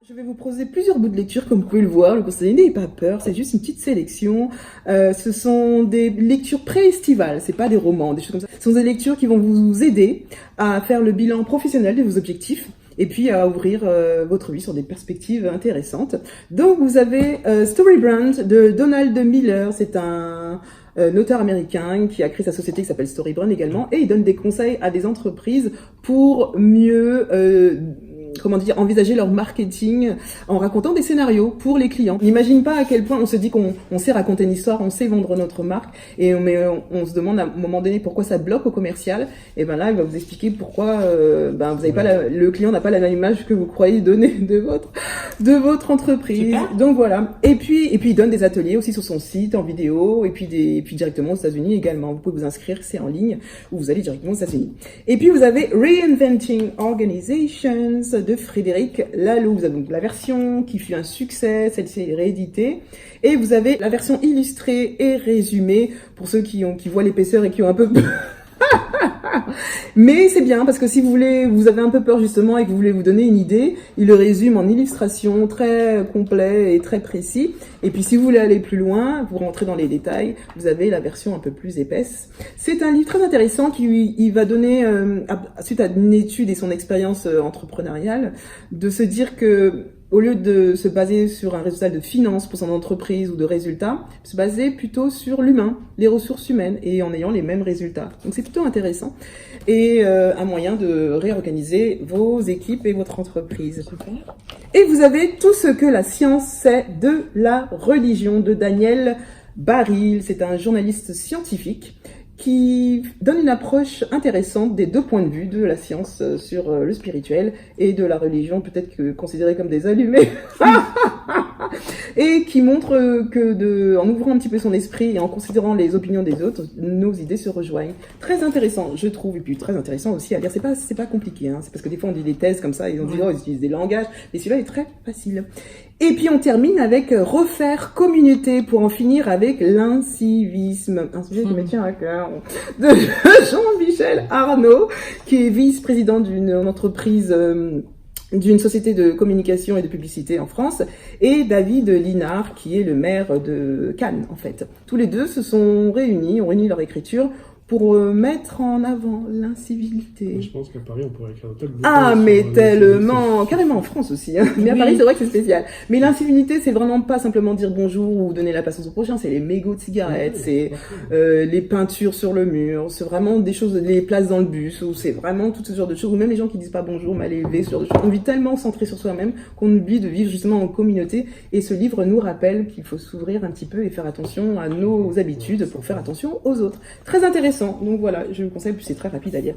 Je vais vous proposer plusieurs bouts de lecture, comme vous pouvez le voir. Le conseil n'ayez pas peur, c'est juste une petite sélection. Ce sont des lectures pré-estivales, c'est pas des romans, des choses comme ça. Ce sont des lectures qui vont vous aider à faire le bilan professionnel de vos objectifs et puis à ouvrir votre vie sur des perspectives intéressantes. Donc vous avez Storybrand de Donald Miller, c'est un auteur américain qui a créé sa société qui s'appelle Storybrand également, et il donne des conseils à des entreprises pour mieux envisager leur marketing en racontant des scénarios pour les clients. On n'imagine pas à quel point on se dit qu'on sait raconter une histoire, on sait vendre notre marque, et on se demande à un moment donné pourquoi ça bloque au commercial. Et ben là, il va vous expliquer pourquoi vous avez pas le client n'a pas la même image que vous croyez donner de votre entreprise. Super. Donc voilà. Et puis il donne des ateliers aussi sur son site en vidéo, et puis directement aux États-Unis également. Vous pouvez vous inscrire, c'est en ligne, ou vous allez directement aux États-Unis. Et puis vous avez Reinventing Organizations de Frédéric Laloux. Vous avez donc la version qui fut un succès, celle-ci est rééditée, et vous avez la version illustrée et résumée pour ceux qui voient l'épaisseur et qui ont un peu peur. Mais c'est bien parce que si vous avez un peu peur justement et que vous voulez vous donner une idée, il le résume en illustration très complet et très précis. Et puis si vous voulez aller plus loin, vous rentrez dans les détails, vous avez la version un peu plus épaisse. C'est un livre très intéressant qui va donner, suite à une étude et son expérience entrepreneuriale, de se dire que au lieu de se baser sur un résultat de finance pour son entreprise ou de résultats, se baser plutôt sur l'humain, les ressources humaines, et en ayant les mêmes résultats. Donc c'est plutôt intéressant et un moyen de réorganiser vos équipes et votre entreprise. Et vous avez Tout ce que la science sait de la religion de Daniel Bareil. C'est un journaliste scientifique qui donne une approche intéressante des deux points de vue de la science sur le spirituel et de la religion, peut-être que considérée comme des allumés, et qui montre en ouvrant un petit peu son esprit et en considérant les opinions des autres, nos idées se rejoignent. Très intéressant, je trouve, et puis très intéressant aussi à lire. C'est pas compliqué, hein. C'est parce que des fois on dit des thèses comme ça, et on dit ils utilisent des langages, mais celui-là est très facile. Et puis on termine avec Refaire communauté pour en finir avec l'incivisme, un sujet qui me tient à cœur, de Jean-Michel Arnaud, qui est vice-président d'une entreprise, d'une société de communication et de publicité en France, et David Linard, qui est le maire de Cannes, en fait. Tous les deux se sont réunis, ont réuni leur écriture pour mettre en avant l'incivilité. Je pense qu'à Paris, on pourrait écrire un tel bouquin. Ah, mais tellement, carrément en France aussi. Hein. Mais à Paris, c'est vrai que c'est spécial. Mais l'incivilité, c'est vraiment pas simplement dire bonjour ou donner la patience au prochain. C'est les mégots de cigarettes, c'est les peintures sur le mur, c'est vraiment des choses, les places dans le bus, ou c'est vraiment tout ce genre de choses. Ou même les gens qui disent pas bonjour, mal élevés, ce genre de choses. On vit tellement centré sur soi-même qu'on oublie de vivre justement en communauté. Et ce livre nous rappelle qu'il faut s'ouvrir un petit peu et faire attention à nos habitudes pour faire attention aux autres. Très intéressant. Donc voilà, je vous conseille, c'est très rapide à lire.